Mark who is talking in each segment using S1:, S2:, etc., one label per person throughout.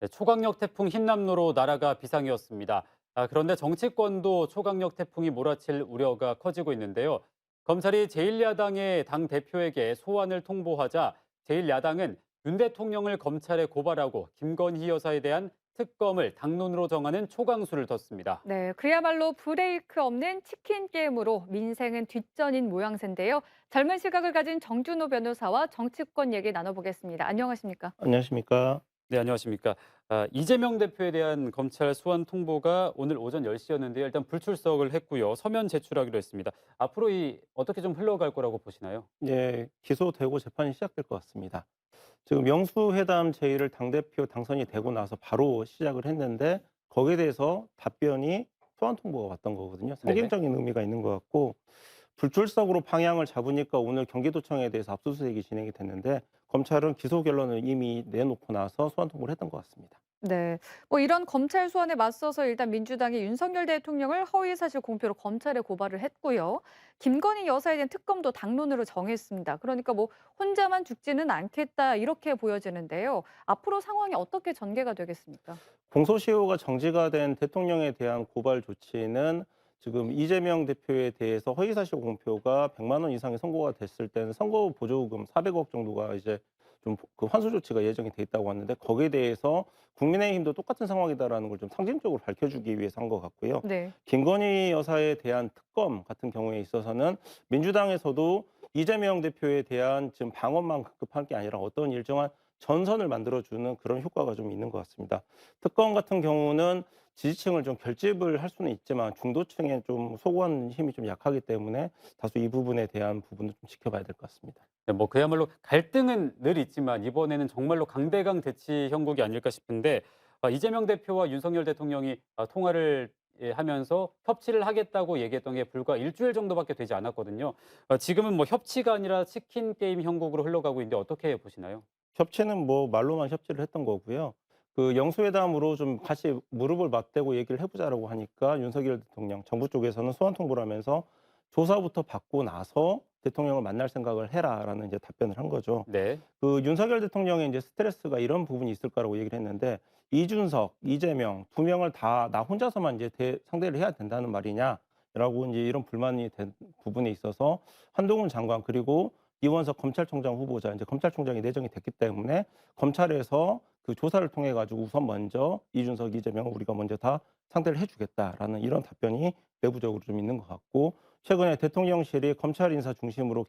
S1: 네, 초강력 태풍 흰남노로 나라가 비상이었습니다. 그런데 정치권도 초강력 태풍이 몰아칠 우려가 커지고 있는데요. 검찰이 제1야당의 당 대표에게 소환을 통보하자 제1야당은 윤 대통령을 검찰에 고발하고 김건희 여사에 대한 특검을 당론으로 정하는 초강수를 뒀습니다.
S2: 네, 그야말로 브레이크 없는 치킨 게임으로 민생은 뒷전인 모양새인데요. 젊은 시각을 가진 정준호 변호사와 정치권 얘기 나눠보겠습니다. 안녕하십니까?
S3: 안녕하십니까.
S1: 네, 안녕하십니까. 이재명 대표에 대한 검찰 소환 통보가 오늘 오전 10시였는데요. 일단 불출석을 했고요. 서면 제출하기로 했습니다. 앞으로 어떻게 좀 흘러갈 거라고 보시나요?
S3: 예, 기소되고 재판이 시작될 것 같습니다. 지금 영수회담 제의를 당대표 당선이 되고 나서 바로 시작을 했는데 거기에 대해서 답변이 소환 통보가 왔던 거거든요.
S1: 네.
S3: 상징적인 의미가 있는 것 같고 불출석으로 방향을 잡으니까 오늘 경기도청에 대해서 압수수색이 진행이 됐는데 검찰은 기소 결론을 이미 내놓고 나서 소환 통보를 했던 것 같습니다.
S2: 네, 뭐 이런 검찰 소환에 맞서서 일단 민주당이 윤석열 대통령을 허위사실 공표로 검찰에 고발을 했고요. 김건희 여사에 대한 특검도 당론으로 정했습니다. 그러니까 뭐 혼자만 죽지는 않겠다 이렇게 보여지는데요. 앞으로 상황이 어떻게 전개가 되겠습니까?
S3: 공소시효가 정지가 된 대통령에 대한 고발 조치는 지금 이재명 대표에 대해서 허위사실 공표가 100만 원 이상의 선고가 됐을 때는 선거 보조금 400억 정도가 이제 좀 그 환수 조치가 예정이 돼 있다고 하는데 거기에 대해서 국민의힘도 똑같은 상황이다라는 걸 좀 상징적으로 밝혀주기 위해서 한 것 같고요.
S2: 네.
S3: 김건희 여사에 대한 특검 같은 경우에 있어서는 민주당에서도 이재명 대표에 대한 지금 방어만 급급한 게 아니라 어떤 일정한 전선을 만들어주는 그런 효과가 좀 있는 것 같습니다. 특검 같은 경우는 지지층을 좀 결집을 할 수는 있지만 중도층에 좀 소구하는 힘이 좀 약하기 때문에 다소 이 부분에 대한 부분도 좀 지켜봐야 될 것 같습니다.
S1: 네, 뭐 그야말로 갈등은 늘 있지만 이번에는 정말로 강대강 대치 형국이 아닐까 싶은데 이재명 대표와 윤석열 대통령이 통화를 하면서 협치를 하겠다고 얘기했던 게 불과 일주일 정도밖에 되지 않았거든요. 지금은 뭐 협치가 아니라 치킨 게임 형국으로 흘러가고 있는데 어떻게 보시나요?
S3: 협치는 뭐 말로만 협치를 했던 거고요. 그 영수회담으로 좀 같이 무릎을 맞대고 얘기를 해보자라고 하니까 윤석열 대통령, 정부 쪽에서는 소환 통보를 하면서 조사부터 받고 나서 대통령을 만날 생각을 해라라는 이제 답변을 한 거죠.
S1: 네.
S3: 그 윤석열 대통령의 이제 스트레스가 이런 부분이 있을 거라고 얘기를 했는데 이준석, 이재명 두 명을 다 나 혼자서만 이제 상대를 해야 된다는 말이냐라고 이제 이런 불만이 된 부분에 있어서 한동훈 장관 그리고 이원석 검찰총장 후보자 이제 검찰총장이 내정이 됐기 때문에 검찰에서 그 조사를 통해 가지고 우선 먼저 이준석, 이재명을 우리가 먼저 다 상대를 해주겠다라는 이런 답변이 내부적으로 좀 있는 것 같고 최근에 대통령실이 검찰 인사 중심으로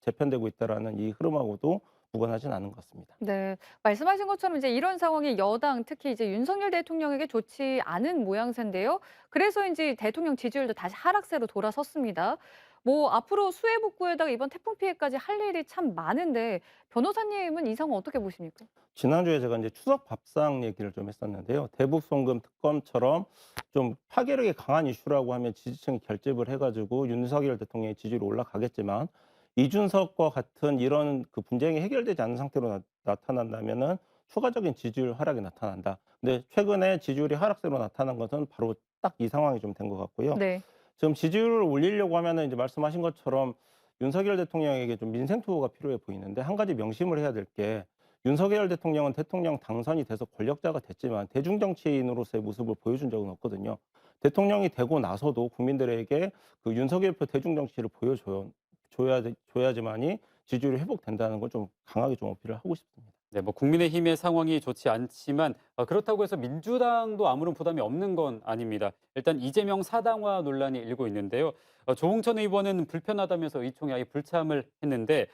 S3: 재편되고 있다라는 이 흐름하고도 무관하진 않은 것 같습니다.
S2: 네. 말씀하신 것처럼 이제 이런 상황이 여당 특히 이제 윤석열 대통령에게 좋지 않은 모양새인데요. 그래서인지 대통령 지지율도 다시 하락세로 돌아섰습니다. 뭐 앞으로 수해 복구에다가 이번 태풍 피해까지 할 일이 참 많은데 변호사님은 이 상황 어떻게 보십니까?
S3: 지난주에 제가 이제 추석 밥상 얘기를 좀 했었는데요. 대북 송금 특검처럼 좀 파괴력이 강한 이슈라고 하면 지지층이 결집을 해가지고 윤석열 대통령의 지지율이 올라가겠지만 이준석과 같은 이런 그 분쟁이 해결되지 않은 상태로 나타난다면은 추가적인 지지율 하락이 나타난다. 근데 최근에 지지율이 하락세로 나타난 것은 바로 딱 이 상황이 좀 된 것 같고요.
S2: 네.
S3: 지금 지지율을 올리려고 하면은 이제 말씀하신 것처럼 윤석열 대통령에게 좀 민생 투어가 필요해 보이는데 한 가지 명심을 해야 될 게 윤석열 대통령은 대통령 당선이 돼서 권력자가 됐지만 대중 정치인으로서의 모습을 보여준 적은 없거든요. 대통령이 되고 나서도 국민들에게 그 윤석열 표 대중 정치를 줘야지만이 지지율이 회복된다는 걸 좀 강하게 좀 어필을 하고 싶습니다.
S1: 네, 뭐 국민의힘의 상황이 좋지 않지만 그렇다고 해서 민주당도 아무런 부담이 없는 건 아닙니다. 일단 이재명 사당화 논란이 일고 있는데요. 조홍천 의원은 불편하다면서 의총에 아예 불참을 했는데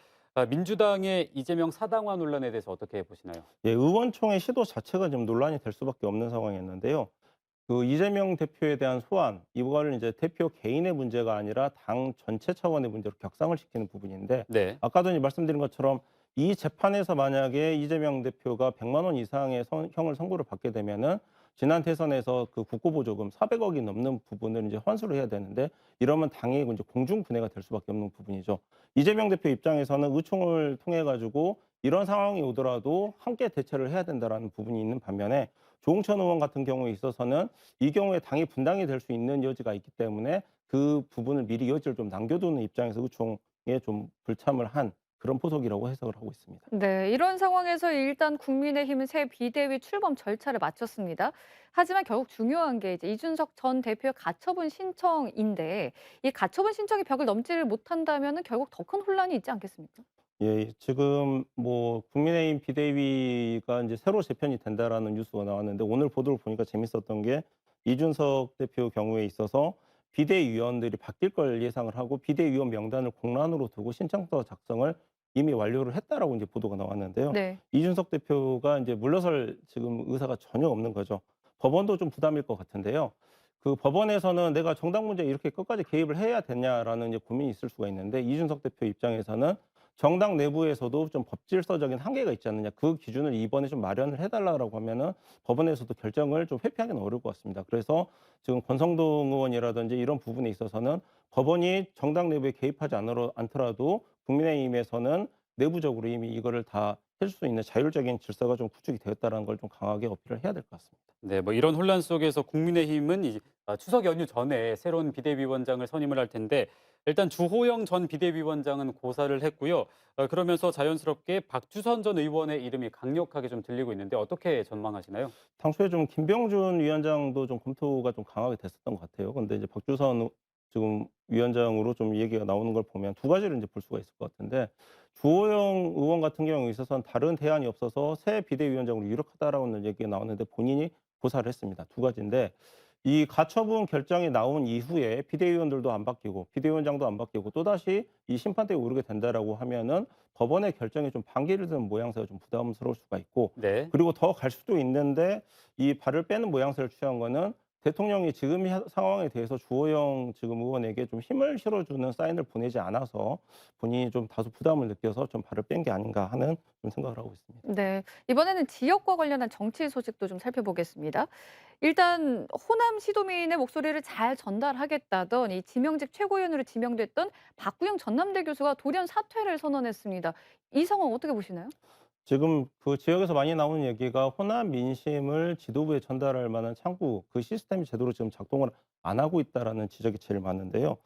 S1: 민주당의 이재명 사당화 논란에 대해서 어떻게 보시나요?
S3: 예, 의원총회 시도 자체가 좀 논란이 될 수밖에 없는 상황이었는데요. 그 이재명 대표에 대한 소환, 이거를 이제 대표 개인의 문제가 아니라 당 전체 차원의 문제로 격상을 시키는 부분인데
S1: 네.
S3: 아까도 이제 말씀드린 것처럼 이 재판에서 만약에 이재명 대표가 100만 원 이상의 형을 선고를 받게 되면은 지난 대선에서 그 국고보조금 400억이 넘는 부분을 이제 환수를 해야 되는데 이러면 당의 이제 공중분해가 될 수밖에 없는 부분이죠. 이재명 대표 입장에서는 의총을 통해 가지고 이런 상황이 오더라도 함께 대처를 해야 된다라는 부분이 있는 반면에 조홍천 의원 같은 경우에 있어서는 이 경우에 당이 분당이 될 수 있는 여지가 있기 때문에 그 부분을 미리 여지를 좀 남겨두는 입장에서 의총에 좀 불참을 한 그런 포석이라고 해석을 하고 있습니다.
S2: 네, 이런 상황에서 일단 국민의힘은 새 비대위 출범 절차를 마쳤습니다. 하지만 결국 중요한 게 이제 이준석 전 대표의 가처분 신청인데 이 가처분 신청이 벽을 넘지를 못한다면은 결국 더 큰 혼란이 있지 않겠습니까?
S3: 예. 지금 뭐 국민의힘 비대위가 이제 새로 재편이 된다라는 뉴스가 나왔는데 오늘 보도를 보니까 재밌었던 게 이준석 대표 경우에 있어서 비대위원들이 바뀔 걸 예상을 하고 비대위원 명단을 공란으로 두고 신청서 작성을 이미 완료를 했다라고 이제 보도가 나왔는데요.
S2: 네.
S3: 이준석 대표가 이제 물러설 지금 의사가 전혀 없는 거죠. 법원도 좀 부담일 것 같은데요. 그 법원에서는 '내가 정당 문제에 이렇게 끝까지 개입을 해야 되냐.'라는 이제 고민이 있을 수가 있는데 이준석 대표 입장에서는 정당 내부에서도 좀 법질서적인 한계가 있지 않느냐. 그 기준을 이번에 좀 마련을 해 달라고 하면은 법원에서도 결정을 좀 회피하기는 어려울 것 같습니다. 그래서 지금 권성동 의원이라든지 이런 부분에 있어서는 법원이 정당 내부에 개입하지 않더라도 국민의힘에서는 내부적으로 이미 이거를 다 해줄 수 있는 자율적인 질서가 좀 구축이 되었다는 걸 좀 강하게 어필을 해야 될 것 같습니다.
S1: 네, 뭐 이런 혼란 속에서 국민의힘은 추석 연휴 전에 새로운 비대위원장을 선임을 할 텐데 일단 주호영 전 비대위원장은 고사를 했고요. 그러면서 자연스럽게 박주선 전 의원의 이름이 강력하게 좀 들리고 있는데 어떻게 전망하시나요?
S3: 당초에 좀 김병준 위원장도 좀 검토가 좀 강하게 됐었던 것 같아요. 근데 이제 박주선 지금 위원장으로 좀 얘기가 나오는 걸 보면 두 가지를 이제 볼 수가 있을 것 같은데 주호영 의원 같은 경우에 있어서는 다른 대안이 없어서 새 비대위원장으로 유력하다라는 얘기가 나왔는데 본인이 고사를 했습니다. 두 가지인데 이 가처분 결정이 나온 이후에 비대위원들도 안 바뀌고 비대위원장도 안 바뀌고 또다시 이 심판대에 오르게 된다라고 하면은 법원의 결정에 좀 반기를 드는 모양새가 좀 부담스러울 수가 있고
S1: 네.
S3: 그리고 더 갈 수도 있는데 이 발을 빼는 모양새를 취한 거는 대통령이 지금 상황에 대해서 주호영 지금 의원에게 좀 힘을 실어주는 사인을 보내지 않아서 본인이 좀 다소 부담을 느껴서 좀 발을 뺀 게 아닌가 하는 좀 생각을 하고 있습니다.
S2: 네. 이번에는 지역과 관련한 정치 소식도 좀 살펴보겠습니다. 일단 호남 시도민의 목소리를 잘 전달하겠다던 이 지명직 최고위원으로 지명됐던 박구영 전남대 교수가 돌연 사퇴를 선언했습니다. 이 상황 어떻게 보시나요?
S3: 지금 그 지역에서 많이 나오는 얘기가 호남 민심을 지도부에 전달할 만한 창구, 그 시스템이 제대로 지금 작동을 안 하고 있다라는 지적이 제일 많은데요.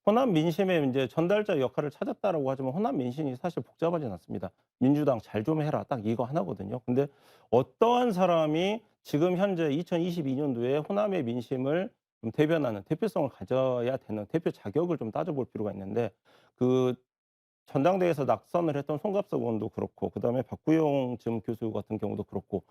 S3: 호남 민심의 이제 전달자 역할을 찾았다라고 하지만 호남 민심이 사실 복잡하진 않습니다. 민주당 잘 좀 해라. 딱 이거 하나거든요. 근데 어떠한 사람이 지금 현재 2022년도에 호남의 민심을 좀 대변하는 대표성을 가져야 되는 대표 자격을 좀 따져볼 필요가 있는데 그 전당대회에서 낙선을 했던 송갑석 의원도 그렇고 그다음에 박구용 지금 교수 같은 경우도 그렇고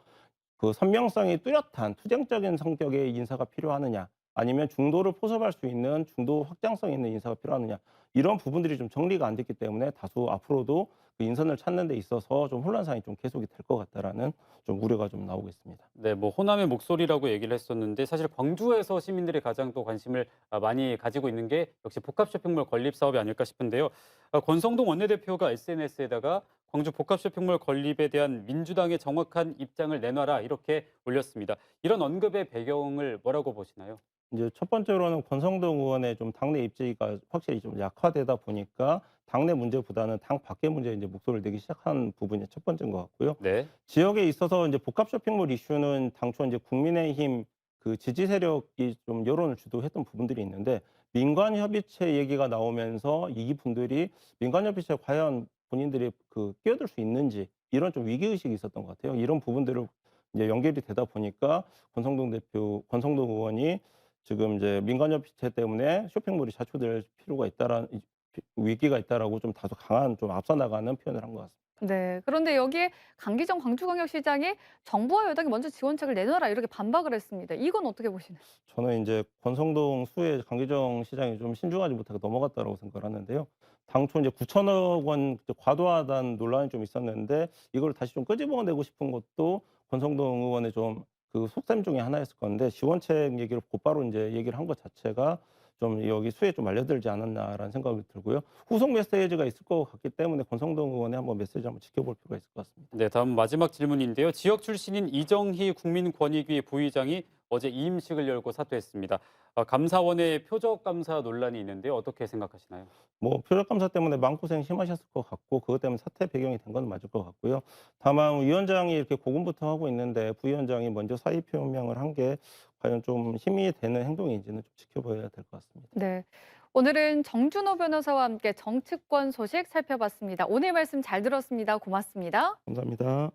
S3: 그 선명성이 뚜렷한 투쟁적인 성격의 인사가 필요하느냐 아니면 중도를 포섭할 수 있는 중도 확장성 있는 인사가 필요하느냐 이런 부분들이 좀 정리가 안 됐기 때문에 다소 앞으로도 그 인선을 찾는 데 있어서 좀 혼란상이 좀 계속이 될 것 같다라는 좀 우려가 좀 나오고 있습니다.
S1: 네, 뭐 호남의 목소리라고 얘기를 했었는데 사실 광주에서 시민들이 가장 또 관심을 많이 가지고 있는 게 역시 복합 쇼핑몰 건립 사업이 아닐까 싶은데요. 권성동 원내대표가 SNS에다가 광주 복합 쇼핑몰 건립에 대한 민주당의 정확한 입장을 내놔라 이렇게 올렸습니다. 이런 언급의 배경을 뭐라고 보시나요?
S3: 이제 첫 번째로는 권성동 의원의 좀 당내 입지가 확실히 좀 약화되다 보니까 당내 문제보다는 당 밖의 문제에 이제 목소리를 내기 시작한 부분이 첫 번째인 것 같고요.
S1: 네.
S3: 지역에 있어서 이제 복합 쇼핑몰 이슈는 당초 이제 국민의힘 그 지지 세력이 좀 여론을 주도했던 부분들이 있는데 민관 협의체 얘기가 나오면서 이분들이 민관 협의체에 과연 본인들이 그 끼어들 수 있는지 이런 좀 위기 의식이 있었던 것 같아요. 이런 부분들을 이제 연결이 되다 보니까 권성동 의원이 지금 이제 민간 협의체 때문에 쇼핑몰이 자초될 필요가 있다라는 위기가 있다라고 좀 다소 강한 좀 앞서 나가는 표현을 한 것 같습니다.
S2: 네. 그런데 여기에 강기정 광주광역시장이 정부와 여당이 먼저 지원책을 내놔라 이렇게 반박을 했습니다. 이건 어떻게 보시나요?
S3: 저는 이제 권성동 수해 강기정 시장이 좀 신중하지 못하게 넘어갔다라고 생각을 하는데요. 당초 이제 9천억 원 과도하다는 논란이 좀 있었는데 이걸 다시 좀 끄집어내고 싶은 것도 권성동 의원의 좀 그 속셈 중에 하나였을 건데 지원책 얘기를 곧바로 이제 얘기를 한 것 자체가 좀 여기 수혜에 좀 알려들지 않았나라는 생각이 들고요. 후속 메시지가 있을 것 같기 때문에 권성동 의원의 한번 메시지 한번 지켜볼 필요가 있을 것 같습니다.
S1: 네, 다음 마지막 질문인데요. 지역 출신인 이정희 국민권익위 부의장이 어제 이임식을 열고 사퇴했습니다. 감사원의 표적 감사 논란이 있는데 어떻게 생각하시나요?
S3: 뭐 표적감사 때문에 마음고생 심하셨을 것 같고 그것 때문에 사퇴 배경이 된 건 맞을 것 같고요. 다만 위원장이 이렇게 고군부터 하고 있는데 부위원장이 먼저 사의 표명을 한 게 과연 좀 힘이 되는 행동인지는 좀 지켜봐야 될 것 같습니다.
S2: 네. 오늘은 정준호 변호사와 함께 정치권 소식 살펴봤습니다. 오늘 말씀 잘 들었습니다. 고맙습니다.
S3: 감사합니다.